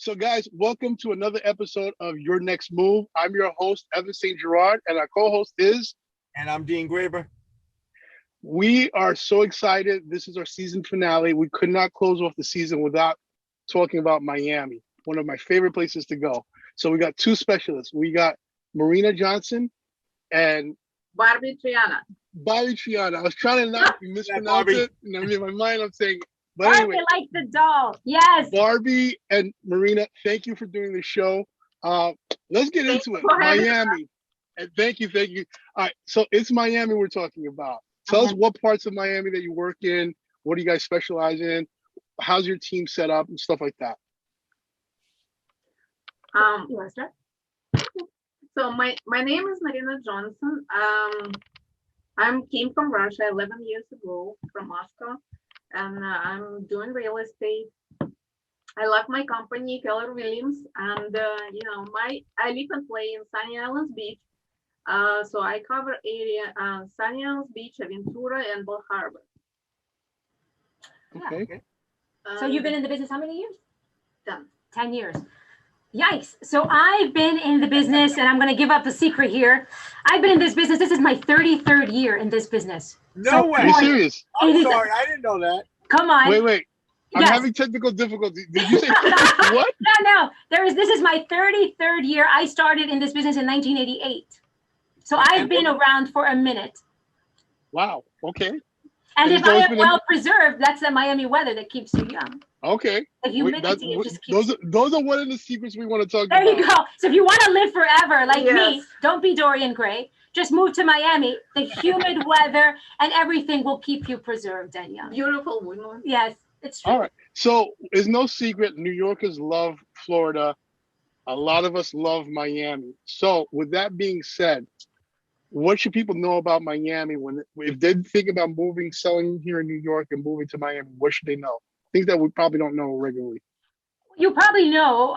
So, guys, welcome to another episode of Your Next Move. I'm your host, Evantz Saint-Gerard, and our co-host is... And I'm Dean Graber. We are so excited. This is our season finale. We could not close off the season without talking about Miami, one of my favorite places to go. So we got two specialists. We got Marina Johnson and... Barbi Tríana. Barbi Tríana. I was trying to not mispronounce it. And in my mind, I'm saying... But Barbi, anyway, like the doll. Yes. Barbi and Marina, thank you for doing the show. Let's get into it. Miami. And thank you. All right, so it's Miami we're talking about. Tell us what parts of Miami that you work in. What do you guys specialize in? How's your team set up and stuff like that? You want to start? So my name is Marina Johnson. I came from Russia 11 years ago from Moscow. And I'm doing real estate. I love my company, Keller Williams, and I live and play in Sunny Islands Beach. So I cover area Sunny Islands Beach, Aventura, and Bal Harbour. Okay. So you've been in the business how many years? 10. 10 years. Yikes. So I've been in the business, and I'm going to give up a secret here. I've been in this business. This is my 33rd year in this business. No way. Are you serious? I'm sorry. I didn't know that. Come on. Wait. I'm having technical difficulties. Did you say what? No. This is my 33rd year. I started in this business in 1988. So I've been around for a minute. Wow. Okay. And if I am well preserved, that's the Miami weather that keeps you young. Okay. The humidity just keeps those are one of the secrets we want to talk about. There you go. So if you want to live forever like me, don't be Dorian Gray. Just move to Miami. The humid weather and everything will keep you preserved and young. Beautiful woman. Yes, it's true. All right. So it's no secret New Yorkers love Florida. A lot of us love Miami. So with that being said, what should people know about Miami if they think about selling here in New York and moving to Miami? What should they know? Things that we probably don't know regularly. You probably know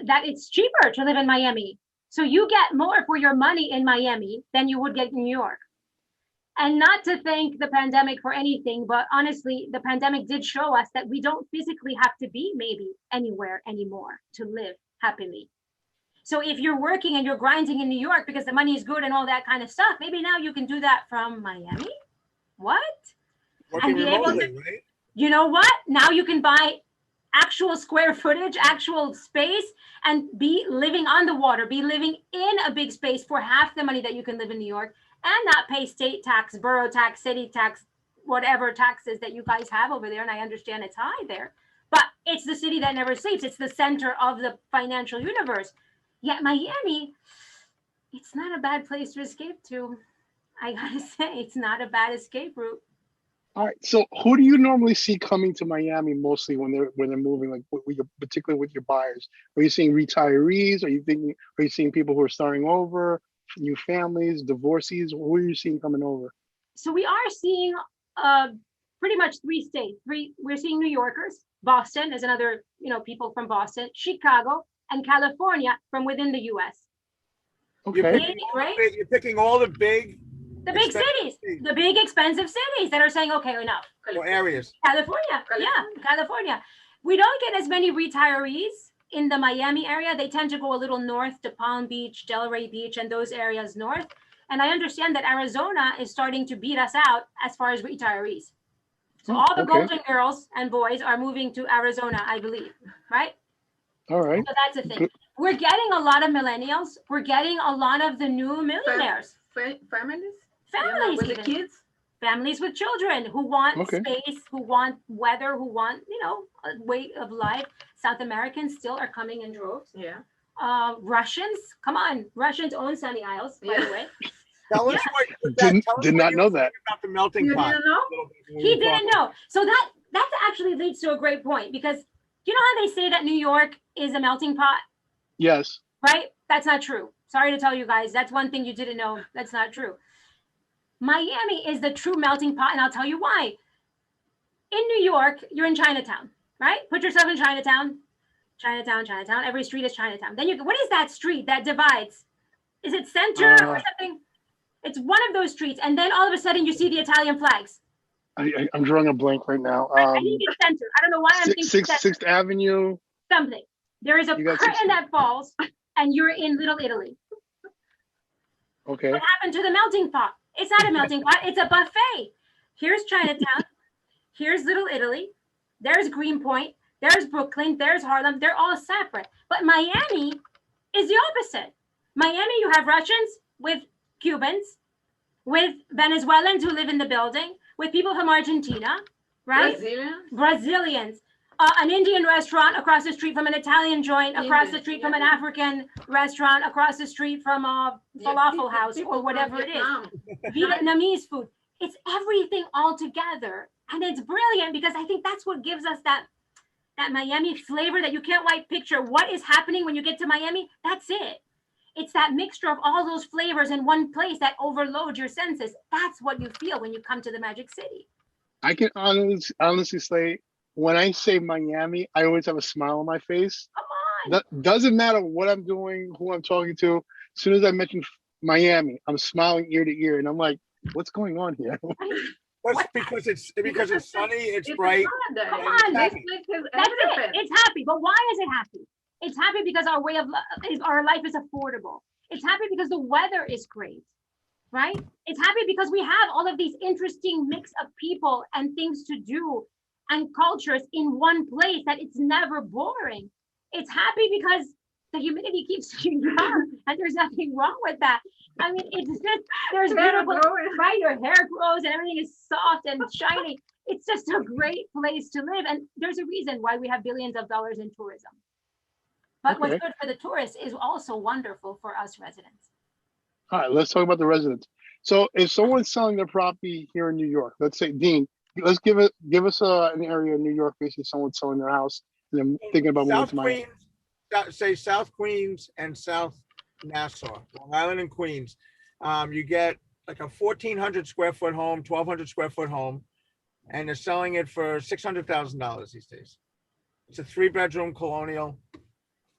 that it's cheaper to live in Miami. So you get more for your money in Miami than you would get in New York. And not to thank the pandemic for anything, but honestly, the pandemic did show us that we don't physically have to be maybe anywhere anymore to live happily. So if you're working and you're grinding in New York because the money is good and all that kind of stuff, maybe now you can do that from Miami. What? Working remotely, right? You know what? Now you can buy actual square footage, actual space, and be living on the water, be living in a big space for half the money that you can live in New York and not pay state tax, borough tax, city tax, whatever taxes that you guys have over there. And I understand it's high there, but it's the city that never sleeps. It's the center of the financial universe. Yet Miami, it's not a bad place to escape to. I gotta say, it's not a bad escape route. All right. So who do you normally see coming to Miami mostly when they're moving, like particularly with your buyers? Are you seeing retirees? Are you seeing people who are starting over, new families, divorcees? Who are you seeing coming over? So we are seeing pretty much 3 states. We're seeing New Yorkers. Boston is another, people from Boston, Chicago, and California from within the U.S. Okay. You're picking all the big cities, the big expensive cities that are saying, okay, enough. Or areas. California. We don't get as many retirees in the Miami area. They tend to go a little north to Palm Beach, Delray Beach, and those areas north. And I understand that Arizona is starting to beat us out as far as retirees. So all the golden girls and boys are moving to Arizona, I believe, right? All right. So that's the thing. We're getting a lot of millennials. We're getting a lot of the new millionaires. Families with the kids. Families with children who want space, who want weather, who want, a way of life. South Americans still are coming in droves. Yeah. Russians, come on. Russians own Sunny Isles, by the way. Tell us did not know that. About the melting pot. Didn't know? He didn't know. So that actually leads to a great point, because you know how they say that New York is a melting pot? Yes. Right? That's not true. Sorry to tell you guys. That's one thing you didn't know. That's not true. Miami is the true melting pot, and I'll tell you why. In New York, you're in Chinatown, right? Put yourself in Chinatown. Chinatown. Every street is Chinatown. Then what is that street that divides? Is it Center or something? It's one of those streets. And then all of a sudden you see the Italian flags. I'm drawing a blank right now. I think it's Center. I don't know why I'm thinking Center. 6th Avenue. Something. There is a You got curtain 16. that falls, and you're in Little Italy. Okay. What happened to the melting pot? It's not a melting pot, it's a buffet. Here's Chinatown, here's Little Italy, there's Greenpoint, there's Brooklyn, there's Harlem, they're all separate. But Miami is the opposite. Miami, you have Russians with Cubans, with Venezuelans who live in the building, with people from Argentina, right? Brazilians. An Indian restaurant across the street from an Italian joint, across the street from an African restaurant, across the street from a falafel house or whatever it is. Vietnamese food. It's everything all together. And it's brilliant because I think that's what gives us that Miami flavor that you can't quite picture. What is happening when you get to Miami? That's it. It's that mixture of all those flavors in one place that overloads your senses. That's what you feel when you come to the Magic City. I can honestly say, when I say Miami, I always have a smile on my face. Come on. That doesn't matter what I'm doing, who I'm talking to. As soon as I mention Miami, I'm smiling ear to ear, and I'm like, "What's going on here?" Well, because it's sunny, it's bright. Come on, This happy. place is That's it. everything. It's happy. But why is it happy? It's happy because our way of our life is affordable. It's happy because the weather is great, right? It's happy because we have all of these interesting mix of people and things to do and cultures in one place that it's never boring. It's happy because the humidity keeps you young and there's nothing wrong with that. I mean, it's just, there's beautiful, right? Your hair grows and everything is soft and shiny. It's just a great place to live. And there's a reason why we have billions of dollars in tourism. But what's good for the tourists is also wonderful for us residents. All right, let's talk about the residents. So, if someone's selling their property here in New York, let's say, Dean, let's give us an area in New York, basically someone's selling their house and then thinking about moving South to Miami. Queens, say South Queens and South Nassau, Long Island and Queens. You get like a 1,400 square foot home, 1,200 square foot home, and they're selling it for $600,000 these days. It's a 3-bedroom colonial,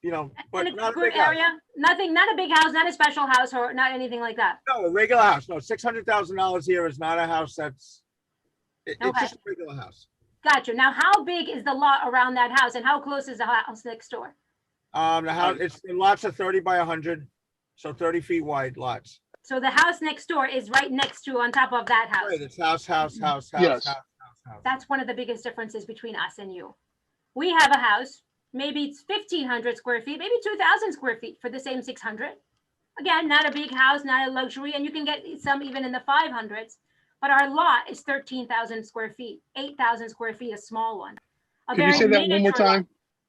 but And it's not a a good big house. area. Nothing, not a big house, not a special house or not anything like that. No, a regular house. No, $600,000 here is not a house it's Okay. just a regular house. Gotcha. Now, how big is the lot around that house and how close is the house next door? The house, it's lots of 30 by 100, so 30 feet wide lots. So the house next door is right next to, on top of that house. Right, it's house. Yes. house. That's one of the biggest differences between us and you. We have a house, maybe it's 1,500 square feet, maybe 2,000 square feet for the same 600. Again, not a big house, not a luxury, and you can get some even in the 500s. But our lot is 13,000 square feet, 8,000 square feet, a small one. Could you say that one more miniature lot. time?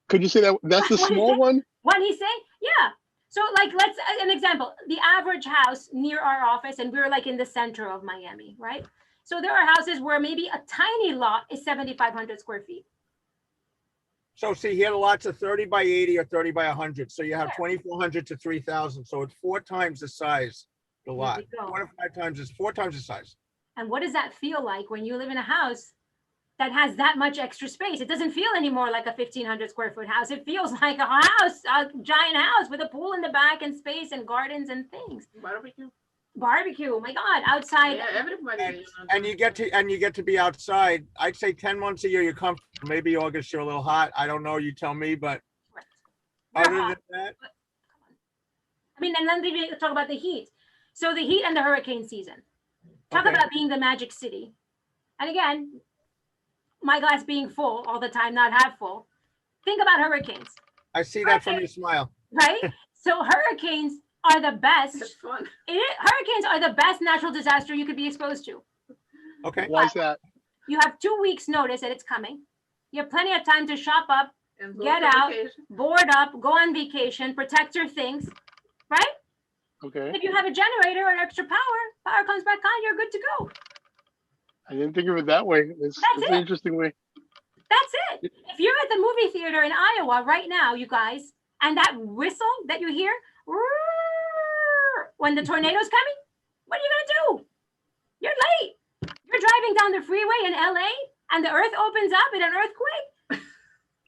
Could you say that? That's the What is small it? one? What did he say? Yeah. So like, let's, an example, the average house near our office, and we're like in the center of Miami, right? So there are houses where maybe a tiny lot is 7,500 square feet. So see, here the lots are 30 by 80 or 30 by 100. So you have Yeah. 2,400 to 3,000. So it's 4 times the size, the There lot. you go. 4 to 5 times is 4 times the size. And what does that feel like when you live in a house that has that much extra space? It doesn't feel anymore like a 1,500 square foot house. It feels like a house, a giant house with a pool in the back and space and gardens and things. Barbecue, oh my God, outside. Yeah, everybody. And you get to be outside. I'd say 10 months a year you're comfortable. Maybe August you're a little hot. I don't know. You tell me. But We're other hot. than that, I mean, and then we talk about the heat. So the heat and the hurricane season. Talk Okay. about being the Magic City. And again, my glass being full all the time, not half full. Think about hurricanes, I see that from your smile. right? So hurricanes are the best. It's fun. Hurricanes are the best natural disaster you could be exposed to. Okay. Why is that? You have 2 weeks notice that it's coming. You have plenty of time to shop up, And go Get to out. vacation. board up, go on vacation, protect your things, right? Okay. If you have a generator and extra power comes back on, you're good to go. I didn't think of it that way. It's That's an it. interesting way. That's it. If you're at the movie theater in Iowa right now, you guys, and that whistle that you hear when the tornado's coming, what are you gonna do? You're late. You're driving down the freeway in LA and the earth opens up in an earthquake.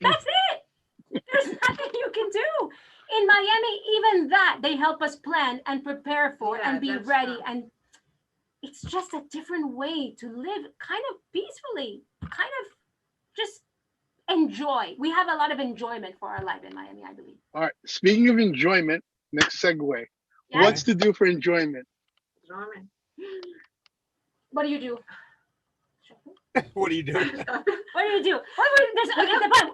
That's it. There's nothing you can do. In Miami, even that, they help us plan and prepare for Yeah, and be that's ready. true. And it's just a different way to live kind of peacefully, kind of just enjoy. We have a lot of enjoyment for our life in Miami, I believe. All right. Speaking of enjoyment, next segue. Yes? What's to do for enjoyment? Drumming. What do you do? What do you do? What do you do?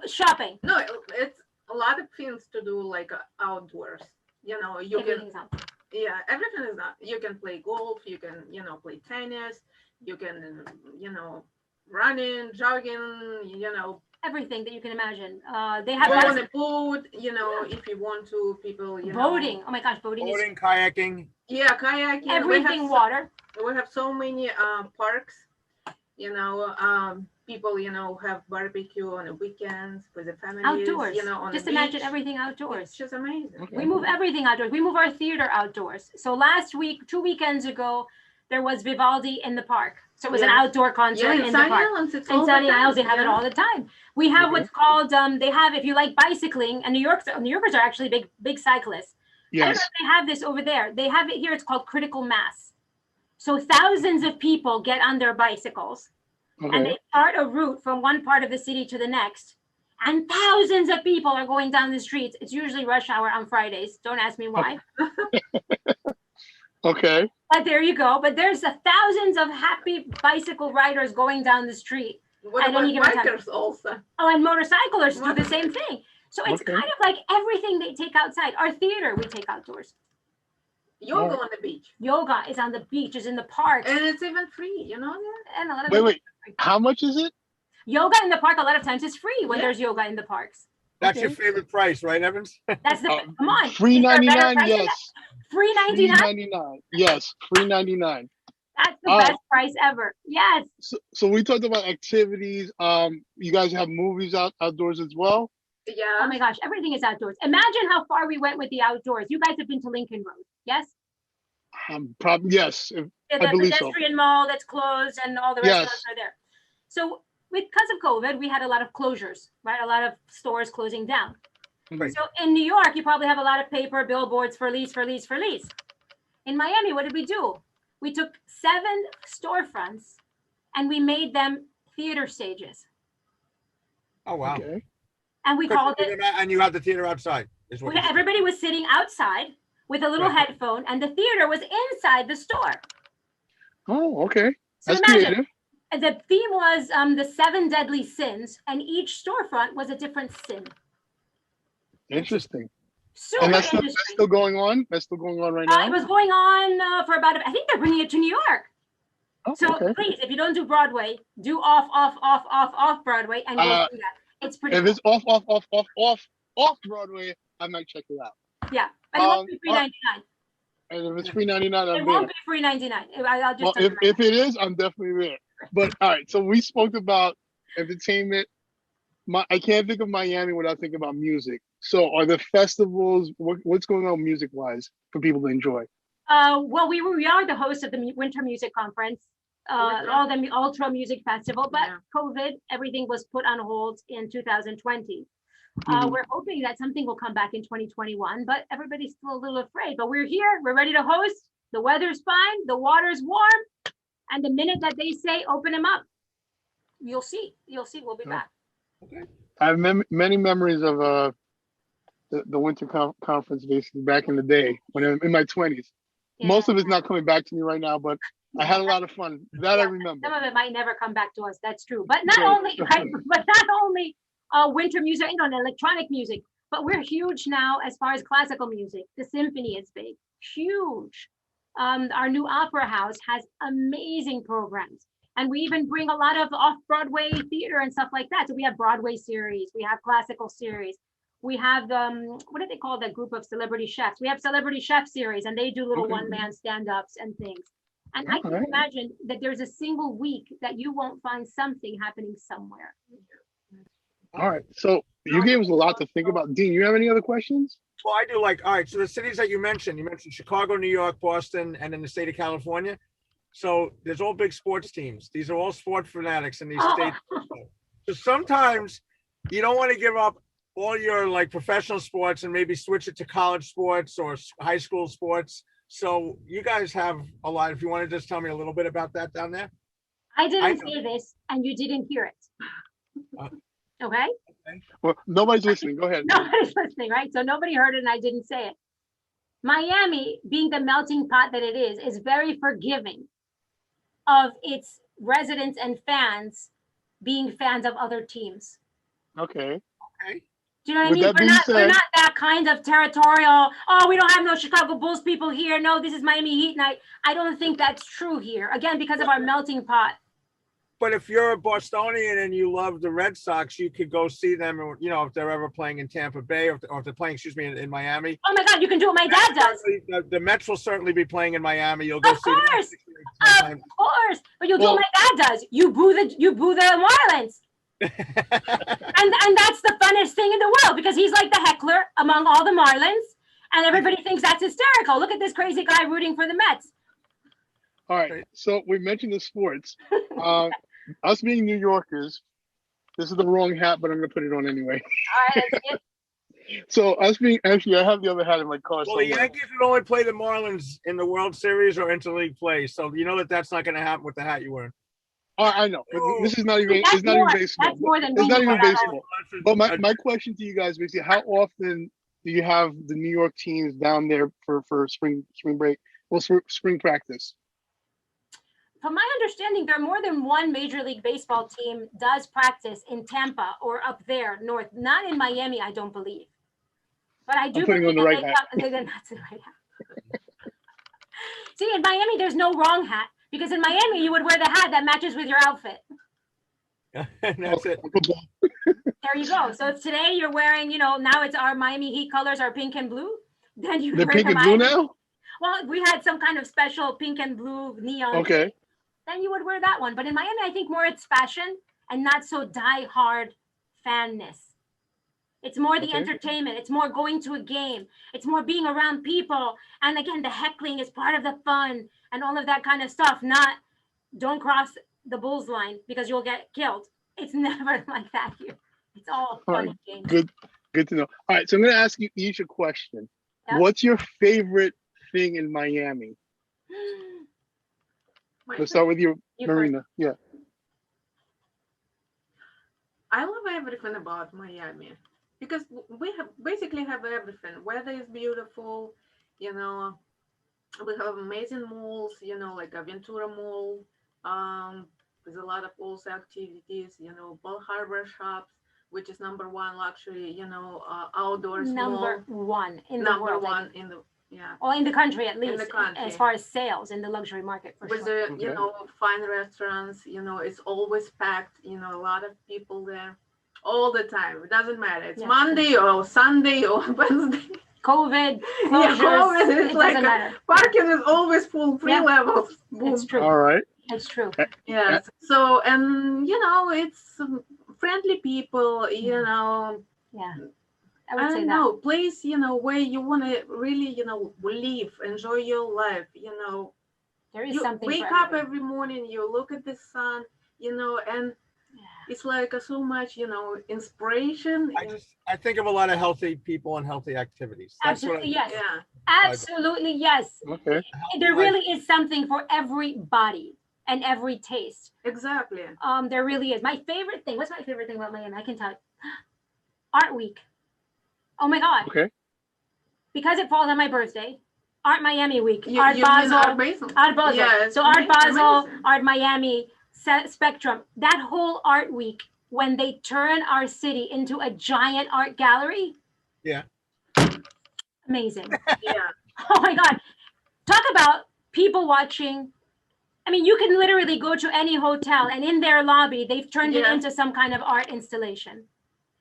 Shopping. No, it's a lot of things to do like outdoors. You know, you can, Everything's out. yeah, everything is not. You can play golf, you can, play tennis, you can, running, jogging, Everything that you can imagine. They have go on bas- a boat, if you want to, people, boating. Oh my gosh, boating is Boating, kayaking. Yeah, kayaking. everything water. We have so many parks, people, have barbecue on the weekends with the families. Outdoors. On Just the imagine beach. everything outdoors. It's just amazing. Okay. We move everything outdoors. We move our theater outdoors. So last week, 2 weekends ago, there was Vivaldi in the park. So it was an Yeah. outdoor concert Yeah, in in the Sunny park. Islands, it's In all the Sunny time. Isles, they have it Yeah. all the time. We have Okay. what's called, they have, if you like bicycling, and New Yorkers are actually big cyclists. I don't know Yes. if they have this over there. They have it here. It's called critical mass. So thousands of people get on their bicycles and Okay. they start a route from one part of the city to the next. And thousands of people are going down the streets. It's usually rush hour on Fridays. Don't ask me why. Okay. But there you go. But there's thousands of happy bicycle riders going down the street. What At about any given time. bikers also? Oh, and motorcyclists do the same thing. So it's Okay. kind of like everything they take outside. Our theater, we take outdoors. Yoga Oh. on the beach. Yoga is on the beach, is in the parks. And it's even free, you know that? And a lot of Wait. How much is it? yoga in the park a lot of times is free when Yeah. there's yoga in the parks. That's Okay. your favorite price, right, Evans? That's the come on. Free is there a better 99. price than that? Yes. Free Free 99. 99. Yes. Free 99. That's the All right. best price ever. Yes. So we talked about activities. You guys have movies outdoors as well. Yeah. Oh my gosh, everything is outdoors. Imagine how far we went with the outdoors. You guys have been to Lincoln Road, yes? Probably yes. Yeah, I the believe so. pedestrian mall that's closed and all the Yes. restaurants are there. So because of COVID, we had a lot of closures, right? A lot of stores closing down. Right. So in New York, you probably have a lot of paper billboards for lease. In Miami, what did we do? We took 7 storefronts and we made them theater stages. Oh, wow. Okay. And we called it, And you have the theater outside, is what you said. everybody was sitting outside with a little Right. headphone and the theater was inside the store. Oh, okay. So That's imagine, creative. the theme was the 7 deadly sins and each storefront was a different sin. Interesting. Super And that's interesting. still going on. That's still going on right It now. was going on for about, I think they're bringing it to New York. Oh, So okay. please, if you don't do Broadway, do off Broadway and go through that. It's pretty If cool. it's off Broadway, I might check it out. Yeah, but it won't be free all right. 99. And if it's free 99, It I'm won't there. be free 99. I'll just Well, tell you if it is, I'm definitely there. But all right, so we spoke about entertainment. I can't think of Miami without thinking about music. So are the festivals, what's going on music wise for people to enjoy? Well, we are the host of the Winter Music Conference, all the Ultra Music Festival, but Yeah. COVID, everything was put on hold in 2020. Mhm. We're hoping that something will come back in 2021, but everybody's still a little afraid. But we're here, we're ready to host. The weather's fine, the water's warm, and the minute that they say open them up, you'll see, we'll be Yeah. back. I have many memories of the winter conference basically back in the day when I'm in my 20s. Most of it's not coming back to me right now, but I had a lot of fun. That I remember. Some of it might never come back to us. That's true. But not Right. only, right, but not only winter music, and electronic music, but we're huge now as far as classical music. The symphony is big, huge. Our new opera house has amazing programs. And we even bring a lot of off-Broadway theater and stuff like that. So we have Broadway series, we have classical series. We have, what do they call that group of celebrity chefs? We have celebrity chef series and they do little Okay. one-man stand-ups and things. And I can Alright. imagine that there's a single week that you won't find something happening somewhere. All right. So you gave us a lot to think about. Dean, you have any other questions? Well, I do all right, so the cities that you mentioned Chicago, New York, Boston, and then the state of California. So there's all big sports teams. These are all sport fanatics in these states. So sometimes you don't want to give up all your professional sports and maybe switch it to college sports or high school sports. So you guys have a lot. If you want to just tell me a little bit about that down there. I didn't know. say this and you didn't hear it. Uh. Okay. Well, nobody's listening. Go ahead. Nobody's listening, right? So nobody heard it and I didn't say it. Miami, being the melting pot that it is very forgiving of its residents and fans being fans of other teams. Okay. Okay. Do you know what I With mean? that being We're said- not that kind of territorial. Oh, we don't have no Chicago Bulls people here. No, this is Miami Heat night. I don't think that's true here. Again, because of our melting pot. But if you're a Bostonian and you love the Red Sox, you could go see them, you know, if they're ever playing in Tampa Bay or if they're playing, excuse me, in Miami. Oh my God, you can do what my dad does. The Mets will certainly be playing in Miami. You'll go Of see them. course. sometime. Of course. But you'll do Well- what my dad does. You boo the Marlins. And that's the funnest thing in the world because he's like the heckler among all the Marlins. And everybody thinks that's hysterical. Look at this crazy guy rooting for the Mets. All right. So we mentioned the sports. Us being New Yorkers, this is the wrong hat, but I'm going to put it on anyway. All right, let's get So us being, actually, I have the other hat in my car Well, the somewhere. Yankees would only play the Marlins in the World Series or interleague play, so you know that's not going to happen with the hat you're wearing. I know, but this is not even, That's it's not even more- baseball. that's more than It's not we even know about baseball. But my question to you guys, basically, how often do you have the New York teams down there for spring break? Well, spring practice. From my understanding, there are more than one Major League Baseball team does practice in Tampa or up there north, not in Miami, I don't believe. But I do putting believe on the right that hat. that's the right hat. See, in Miami, there's no wrong hat because in Miami, you would wear the hat that matches with your outfit. And that's it. There you go. So if today you're wearing, now it's our Miami Heat colors are pink and blue, then you The wear pink the and blue Miami. now? Well, we had some kind of special pink and blue neon. Okay. Then you would wear that one. But in Miami, I think more it's fashion and not so die-hard fanness. It's more the Okay. entertainment. It's more going to a game. It's more being around people. And again, the heckling is part of the fun and all of that kind of stuff. Not don't cross the Bulls line because you'll get killed. It's never like that here. It's all fun Alright, and games. Good to know. All right, so I'm going to ask you each a question. Yeah. What's your favorite thing in Miami? Let's start with you, You Marina. Yeah. I love everything about Miami because we basically have everything. Weather is beautiful, we have amazing malls, like Aventura Mall. There's a lot of also activities, Bal Harbour shops, which is number one luxury, outdoors Number mall. one in the Number world. one in the, yeah. Or in the country at least. the country. As far as sales in the luxury market for With sure. the, Okay. fine restaurants, it's always packed, a lot of people there all the time. It doesn't matter. It's Yeah. Monday or Sunday or Wednesday. COVID, Yeah, closures, COVID is it like doesn't matter. Parking is always full, three Yeah. levels. Boom. It's true. All right. It's true. Yes. So, and it's friendly people, Yeah. I would I say don't that. know, place, where you want to really, live, enjoy your life, There is you something wake for up everybody. every morning, you look at the sun, and Yeah. it's like so much, inspiration. I think of a lot of healthy people and healthy activities. That's Absolutely, what yes. Yeah, Absolutely, yes. Okay. There really is something for everybody and every taste. exactly. There really is. My favorite thing, what's my favorite thing about Miami? I can tell you. Art Week. Oh my God. Okay. Because it falls on my birthday. Art Miami Week. You, Art you mean Basel. Art Basel? Art Basel. Yeah, it's So Art Basel, amazing. Art Miami, Spectrum. That whole art week, when they turn our city into a giant art gallery. Yeah. Amazing. Yeah, Oh my God. Talk about people watching. I mean, you can literally go to any hotel and in their lobby, they've turned it Yeah. into some kind of art installation.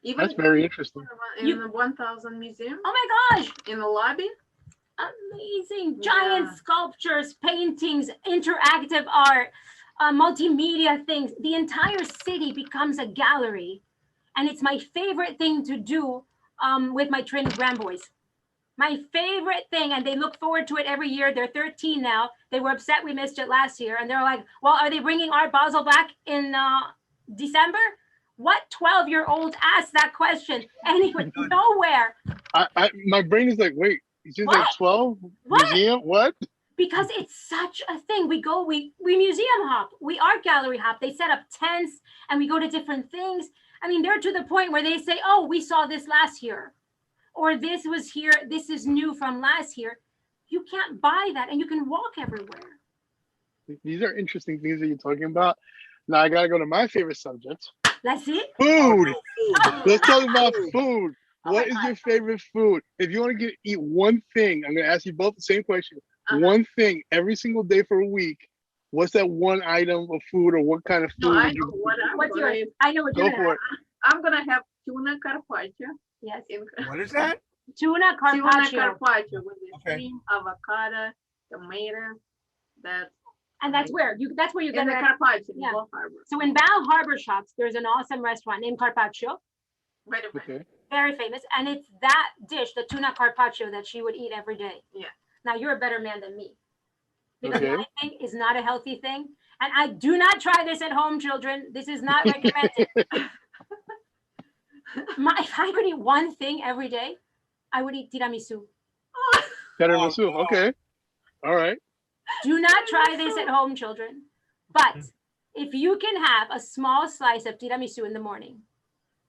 even That's very interesting. in You- the 1000 Museum, Oh my gosh. in the lobby. Amazing. Giant Yeah. sculptures, paintings, interactive art, multimedia things. The entire city becomes a gallery. And it's my favorite thing to do with my Trini grandboys. My favorite thing, and they look forward to it every year. They're 13 now. They were upset we missed it last year. And they're like, well, are they bringing Art Basel back in December? What 12-year-old asked that question? Anyway, nowhere. My brain is like, wait, it's just like What? 12 What? museum? What? Because it's such a thing. We museum hop, we art gallery hop. They set up tents and we go to different things. I mean, they're to the point where they say, oh, we saw this last year, or this was here, this is new from last year. You can't buy that, and you can walk everywhere. These are interesting things that you're talking about. Now I gotta go to my favorite subject. Let's see. Food. Oh, Let's talk about food. Oh What my is God. your favorite food? If you want to eat one thing, I'm gonna ask you both the same question. Uh-huh. One thing every single day for a week. What's that one item of food, or what kind of food No, I would know you what I'm What's gonna yours? I know what go you're for it? I'm gonna have tuna carpaccio. Yes. what is that? Tuna Tuna carpaccio. carpaccio with the Okay. cream, avocado, tomato. That's And that's where you in the get it. carpaccio in Yeah. Bal Harbour. So in Bal Harbour shops, there's an awesome restaurant named Carpaccio, Wait a minute. Okay. very famous. And it's that dish, the tuna carpaccio, that she would eat every day. Yeah. Now you're a better man than me. Because Okay. my thing is not a healthy thing. And I do not try this at home, children. This is not recommended. If I could eat one thing every day, I would eat tiramisu. Tiramisu. Okay. All right. Do not try this at home, children. But if you can have a small slice of tiramisu in the morning,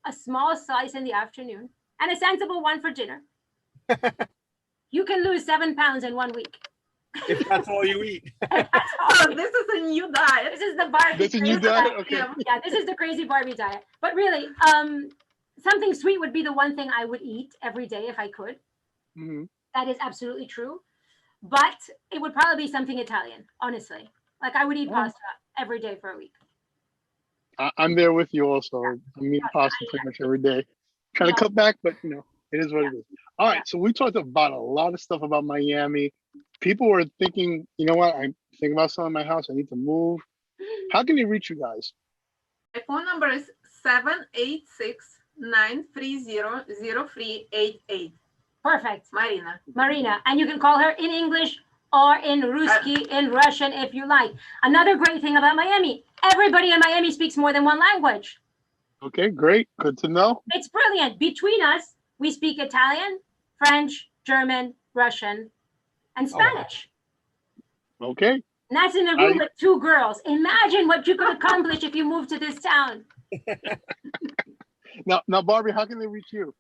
a small slice in the afternoon, and a sensible one for dinner, you can lose 7 pounds in 1 week. If that's all you eat. That's all. So this is a new diet. This is the Barbie. That's a new crazy diet? Okay. Yeah, this is the crazy Barbie diet. But really, something sweet would be the one thing I would eat every day if I could. Mhm. That is absolutely true. But it would probably be something Italian, honestly. Like I would eat pasta every day for a week. I'm there with you also. I'm eating pasta pretty much every day. Trying to cut back, but it is what it is. All right, so we talked about a lot of stuff about Miami. People were thinking, you know what? I'm thinking about selling my house. I need to move. How can they reach you guys? My phone number is 786-930-0388. Perfect. Marina. Marina. And you can call her in English or in Ruski, in Russian, if you like. Another great thing about Miami, everybody in Miami speaks more than one language. Okay, great. Good to know. It's brilliant. Between us, we speak Italian, French, German, Russian, and Spanish. Okay. And that's in a room with 2 girls. Imagine what you could accomplish if you moved to this town. Now, Barbie, how can they reach you?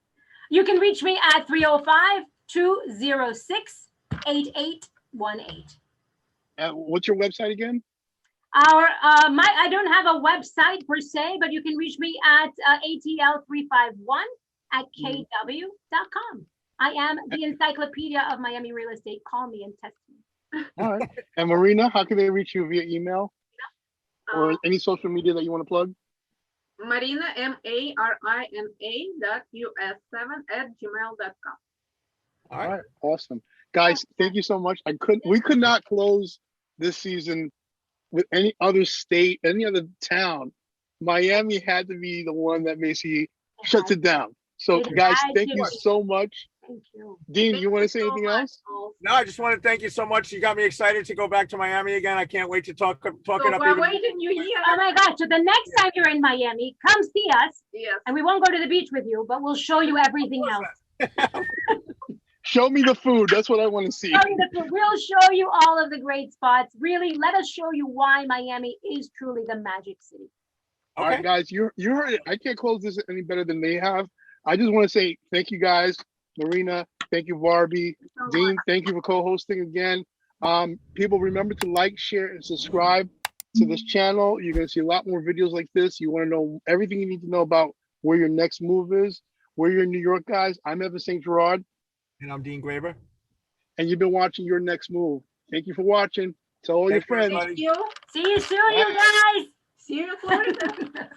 You can reach me at 305-206-8818. And what's your website again? I don't have a website per se, but you can reach me at atl351@kw.com. I am the encyclopedia of Miami real estate. Call me and test me. All right. And Marina, how can they reach you via email or any social media that you want to plug? Marina, marina.us7@gmail.com. All All right. right. Awesome. Guys, thank you so much. We could not close this season with any other state, any other town. Miami had to be the one that basically shuts it down. So It guys, has thank to. you so much. Thank you. Dean, you want to say anything else? No, I just want to thank you so much. You got me excited to go back to Miami again. I can't wait to talk it So up we're even more. waiting you here. Oh my gosh. So the next time you're in Miami, come see us. Yes. And we won't go to the beach with you, but we'll show you everything else. Show me the food. That's what I want to see. We'll show you all of the great spots. Really, let us show you why Miami is truly the magic city. All right, guys, you heard it. I can't close this any better than they have. I just want to say thank you, guys. Marina, thank you, Barbie. Dean, thank you for co-hosting again. People, remember to like, share, and subscribe to this channel. You're going to see a lot more videos like this. You want to know everything you need to know about where your next move is, where you're in New York, guys. I'm Evantz Saint-Gerard. And I'm Dean Graber. And you've been watching Your Next Move. Thank you for watching. Tell all your Thank you, friends. everybody. Thank you. See you soon, you guys. See you in Florida.